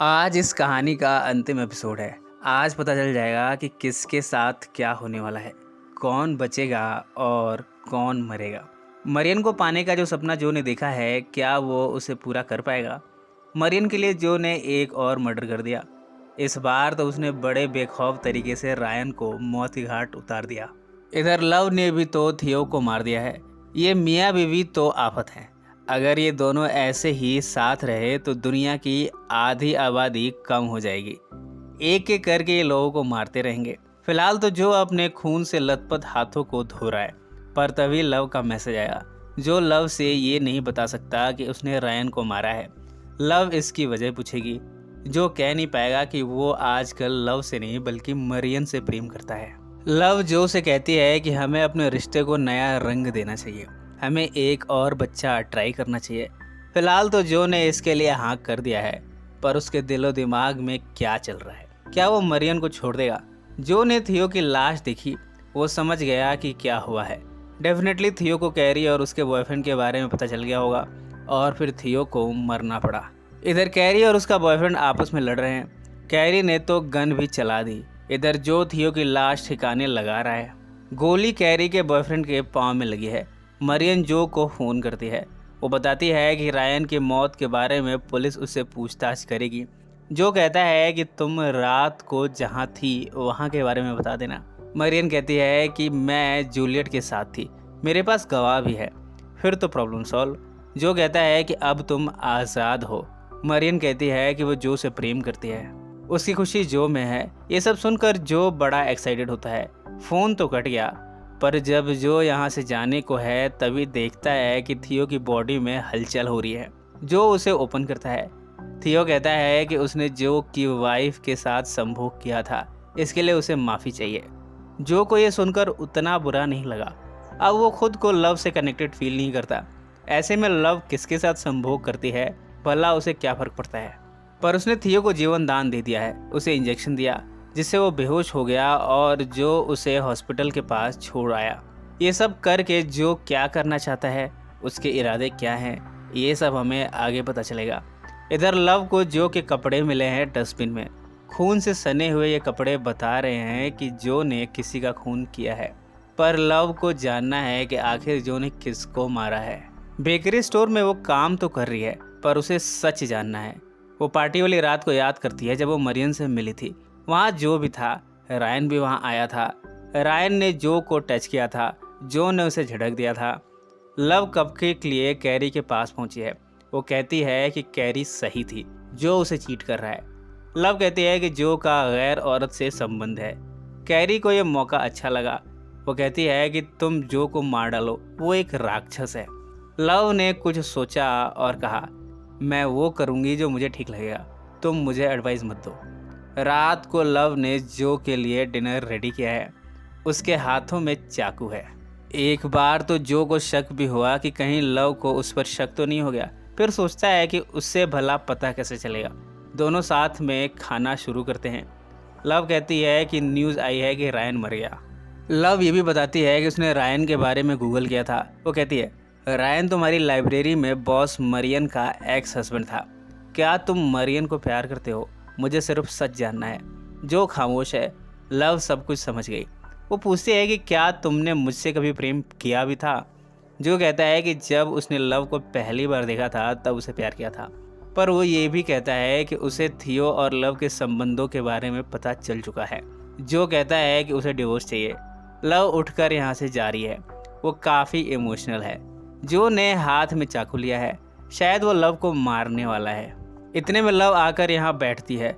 आज इस कहानी का अंतिम एपिसोड है। आज पता चल जाएगा कि किसके साथ क्या होने वाला है, कौन बचेगा और कौन मरेगा। मरियन को पाने का जो सपना जो ने देखा है, क्या वो उसे पूरा कर पाएगा? मरियन के लिए जो ने एक और मर्डर कर दिया। इस बार तो उसने बड़े बेखौफ तरीके से रायन को मौत के घाट उतार दिया। इधर लव ने भी तो थियो को मार दिया है। ये मियाँ बीवी तो आफत है। अगर ये दोनों ऐसे ही साथ रहे तो दुनिया की आधी आबादी कम हो जाएगी। एक एक करके ये लोगों को मारते रहेंगे। फिलहाल तो जो अपने खून से लथपथ हाथों को धो रहा है, पर तभी लव का मैसेज आया। जो लव से ये नहीं बता सकता कि उसने रायन को मारा है। लव इसकी वजह पूछेगी। जो कह नहीं पाएगा कि वो आजकल लव से नहीं बल्कि मरियन से प्रेम करता है। लव जो से कहती है कि हमें अपने रिश्ते को नया रंग देना चाहिए, हमें एक और बच्चा ट्राई करना चाहिए। फिलहाल तो जो ने इसके लिए हाँ कर दिया है, पर उसके दिलो दिमाग में क्या चल रहा है? क्या वो मरियन को छोड़ देगा? जो ने थियो की लाश देखी, वो समझ गया कि क्या हुआ है। डेफिनेटली थियो को कैरी और उसके बॉयफ्रेंड के बारे में पता चल गया होगा और फिर थियो को मरना पड़ा। इधर कैरी और उसका बॉयफ्रेंड आपस में लड़ रहे हैं। कैरी ने तो गन भी चला दी। इधर जो थियो की लाश ठिकाने लगा रहा है। गोली कैरी के बॉयफ्रेंड के पाँव में लगी है। मरियन जो को फ़ोन करती है। वो बताती है कि रायन की मौत के बारे में पुलिस उससे पूछताछ करेगी। जो कहता है कि तुम रात को जहाँ थी वहाँ के बारे में बता देना। मरियन कहती है कि मैं जूलियट के साथ थी, मेरे पास गवाह भी है। फिर तो प्रॉब्लम सॉल्व। जो कहता है कि अब तुम आज़ाद हो। मरियन कहती है कि वो जो से प्रेम करती है, उसकी खुशी जो में है। ये सब सुनकर जो बड़ा एक्साइटेड होता है। फ़ोन तो कट गया, पर जब जो यहाँ से जाने को है तभी देखता है कि थियो की बॉडी में हलचल हो रही है। जो उसे ओपन करता है। थियो कहता है कि उसने जो की वाइफ के साथ संभोग किया था, इसके लिए उसे माफ़ी चाहिए। जो को ये सुनकर उतना बुरा नहीं लगा। अब वो खुद को लव से कनेक्टेड फील नहीं करता। ऐसे में लव किसके साथ संभोग करती है, भला उसे क्या फ़र्क पड़ता है? पर उसने थियो को जीवन दान दे दिया है। उसे इंजेक्शन दिया जिससे वो बेहोश हो गया और जो उसे हॉस्पिटल के पास छोड़ आया। ये सब करके जो क्या करना चाहता है, उसके इरादे क्या हैं, ये सब हमें आगे पता चलेगा। इधर लव को जो के कपड़े मिले हैं डस्टबिन में। खून से सने हुए ये कपड़े बता रहे हैं कि जो ने किसी का खून किया है। पर लव को जानना है कि आखिर जो ने किसको मारा है। बेकरी स्टोर में वो काम तो कर रही है, पर उसे सच जानना है। वो पार्टी वाली रात को याद करती है जब वो मरियन से मिली थी। वहाँ जो भी था, रायन भी वहाँ आया था। रायन ने जो को टच किया था, जो ने उसे झटक दिया था। लव कपकेक के लिए कैरी के पास पहुँची है। वो कहती है कि कैरी सही थी, जो उसे चीट कर रहा है। लव कहती है कि जो का गैर औरत से संबंध है। कैरी को यह मौका अच्छा लगा। वो कहती है कि तुम जो को मार डालो, वो एक राक्षस है। लव ने कुछ सोचा और कहा, मैं वो करूँगी जो मुझे ठीक लगेगा, तुम मुझे एडवाइस मत दो। रात को लव ने जो के लिए डिनर रेडी किया है। उसके हाथों में चाकू है। एक बार तो जो को शक भी हुआ कि कहीं लव को उस पर शक तो नहीं हो गया। फिर सोचता है कि उससे भला पता कैसे चलेगा। दोनों साथ में खाना शुरू करते हैं। लव कहती है कि न्यूज़ आई है कि रायन मर गया। लव ये भी बताती है कि उसने रायन के बारे में गूगल किया था। वो कहती है, रायन तुम्हारी लाइब्रेरी में बॉस मरियन का एक्स हस्बैंड था। क्या तुम मरियन को प्यार करते हो? मुझे सिर्फ सच जानना है। जो खामोश है। लव सब कुछ समझ गई। वो पूछती है कि क्या तुमने मुझसे कभी प्रेम किया भी था? जो कहता है कि जब उसने लव को पहली बार देखा था तब उसे प्यार किया था। पर वो ये भी कहता है कि उसे थियो और लव के संबंधों के बारे में पता चल चुका है। जो कहता है कि उसे डिवोर्स चाहिए। लव उठकर यहाँ से जा रही है। वो काफ़ी इमोशनल है। जो ने हाथ में चाकू लिया है। शायद वो लव को मारने वाला है। इतने में लव आकर यहाँ बैठती है।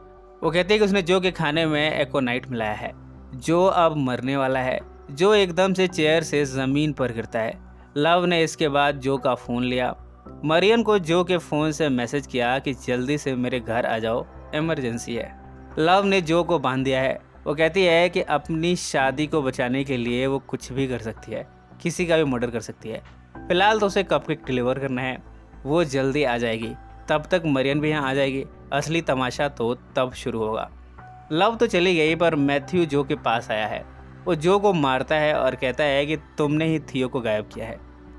वो कहती है कि उसने जो के खाने में एकोनाइट मिलाया है। जो अब मरने वाला है। जो एकदम से चेयर से ज़मीन पर गिरता है। लव ने इसके बाद जो का फ़ोन लिया। मरियन को जो के फ़ोन से मैसेज किया कि जल्दी से मेरे घर आ जाओ, इमरजेंसी है। लव ने जो को बांध दिया है। वो कहती है कि अपनी शादी को बचाने के लिए वो कुछ भी कर सकती है, किसी का भी मर्डर कर सकती है। फिलहाल तो उसे कपकेक डिलीवर करना है। वो जल्दी आ जाएगी, तब तक मरियन भी यहाँ आ जाएगी। असली तमाशा तो तब शुरू होगा। लव तो चली गई, पर मैथ्यू जो के पास आया है। वो जो को मारता है और कहता है कि तुमने ही थियो को गायब किया है,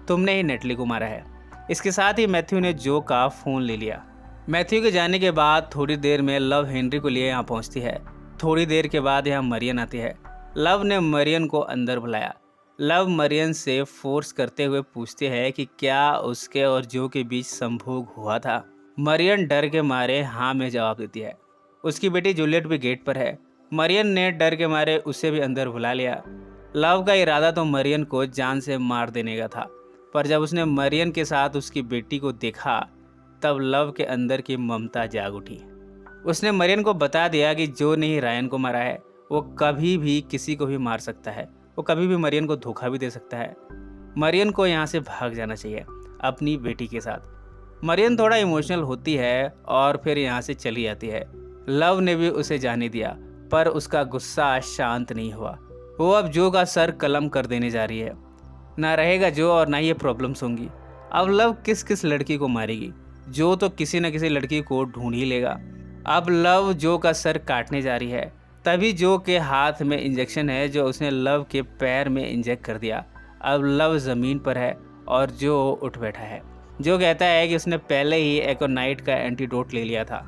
तुमने ही नेटली को मारा है। इसके साथ ही मैथ्यू ने जो का फ़ोन ले लिया। मैथ्यू के जाने के बाद थोड़ी देर में लव हेनरी को लिए यहाँ पहुँचती है। थोड़ी देर के बाद यहाँ मरियन आती है। लव ने मरियन को अंदर बुलाया। लव मरियन से फोर्स करते हुए पूछती है कि क्या उसके और जो के बीच संभोग हुआ था। मरियन डर के मारे हाँ में जवाब देती है। उसकी बेटी जूलियट भी गेट पर है। मरियन ने डर के मारे उसे भी अंदर बुला लिया। लव का इरादा तो मरियन को जान से मार देने का था, पर जब उसने मरियन के साथ उसकी बेटी को देखा तब लव के अंदर की ममता जाग उठी। उसने मरियन को बता दिया कि जो नहीं रायन को मारा है वो कभी भी किसी को भी मार सकता है, वो कभी भी मरियन को धोखा भी दे सकता है। मरियन को यहाँ से भाग जाना चाहिए अपनी बेटी के साथ। मरियन थोड़ा इमोशनल होती है और फिर यहाँ से चली जाती है। लव ने भी उसे जाने दिया, पर उसका गुस्सा शांत नहीं हुआ। वो अब जो का सर कलम कर देने जा रही है। ना रहेगा जो और ना ये प्रॉब्लम्स होंगी। अब लव किस किस लड़की को मारेगी? जो तो किसी न किसी लड़की को ढूंढ ही लेगा। अब लव जो का सर काटने जा रही है। तभी जो के हाथ में इंजेक्शन है जो उसने लव के पैर में इंजेक्ट कर दिया। अब लव ज़मीन पर है और जो उठ बैठा है। जो कहता है कि उसने पहले ही एकोनाइट का एंटीडोट ले लिया था।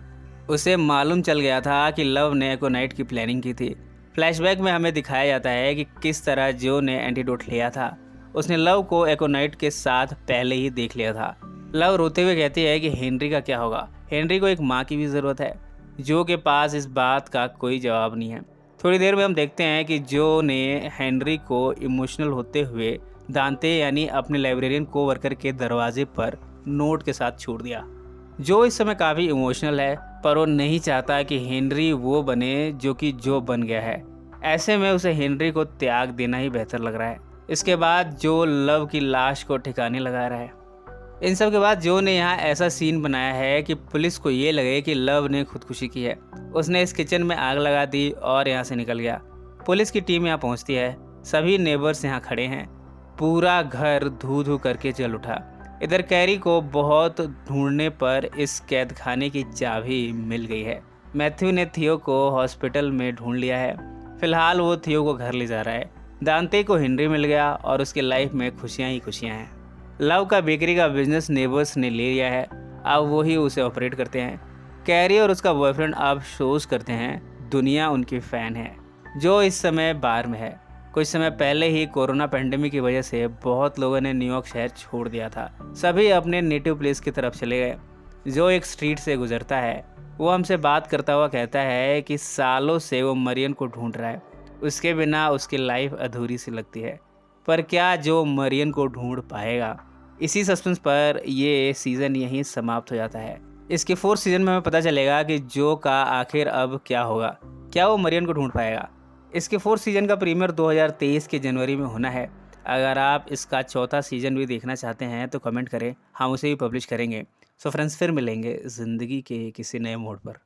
उसे मालूम चल गया था कि लव ने एकोनाइट की प्लानिंग की थी। फ्लैशबैक में हमें दिखाया जाता है कि किस तरह जो ने एंटीडोट लिया था। उसने लव को एकोनाइट के साथ पहले ही देख लिया था। लव रोते हुए कहती है कि हेनरी का क्या होगा। हेनरी को एक माँ की भी ज़रूरत है। जो के पास इस बात का कोई जवाब नहीं है। थोड़ी देर में हम देखते हैं कि जो ने हेनरी को इमोशनल होते हुए दांते यानी अपने लाइब्रेरियन को वर्कर के दरवाजे पर नोट के साथ छोड़ दिया। जो इस समय काफ़ी इमोशनल है, पर वो नहीं चाहता कि हेनरी वो बने जो कि जो बन गया है। ऐसे में उसे हेनरी को त्याग देना ही बेहतर लग रहा है। इसके बाद जो लव की लाश को ठिकाने लगा रहा है। इन सब के बाद जो ने यहाँ ऐसा सीन बनाया है कि पुलिस को ये लगे कि लव ने खुदकुशी की है। उसने इस किचन में आग लगा दी और यहाँ से निकल गया। पुलिस की टीम यहाँ पहुँचती है। सभी नेबर्स यहाँ खड़े हैं। पूरा घर धू धू करके जल उठा। इधर कैरी को बहुत ढूंढने पर इस कैद खाने की चाबी मिल गई है। मैथ्यू ने थियो को हॉस्पिटल में ढूंढ लिया है। फिलहाल वो थियो को घर ले जा रहा है। दांते को हेनरी मिल गया और उसके लाइफ में खुशियाँ ही खुशियाँ हैं। लव का बेकरी का बिजनेस नेबर्स ने ले लिया है। अब वो ही उसे ऑपरेट करते हैं। कैरी और उसका बॉयफ्रेंड अब शोज करते हैं। दुनिया उनकी फ़ैन है। जो इस समय बार में है। कुछ समय पहले ही कोरोना पेंडेमिक की वजह से बहुत लोगों ने न्यूयॉर्क शहर छोड़ दिया था। सभी अपने नेटिव प्लेस की तरफ चले गए। जो एक स्ट्रीट से गुजरता है वो हमसे बात करता हुआ कहता है कि सालों से वो मरियन को ढूंढ रहा है। उसके बिना उसकी लाइफ अधूरी सी लगती है। पर क्या जो मरियन को ढूंढ पाएगा? इसी सस्पेंस पर ये सीज़न यहीं समाप्त हो जाता है। इसके 4th सीज़न में हमें पता चलेगा कि जो का आखिर अब क्या होगा। क्या वो मरियन को ढूंढ पाएगा? इसके 4th सीज़न का प्रीमियर 2023 के जनवरी में होना है। अगर आप इसका 4था सीज़न भी देखना चाहते हैं तो कमेंट करें, हम उसे भी पब्लिश करेंगे। सो फ्रेंड्स, फिर मिलेंगे ज़िंदगी के किसी नए मोड़ पर।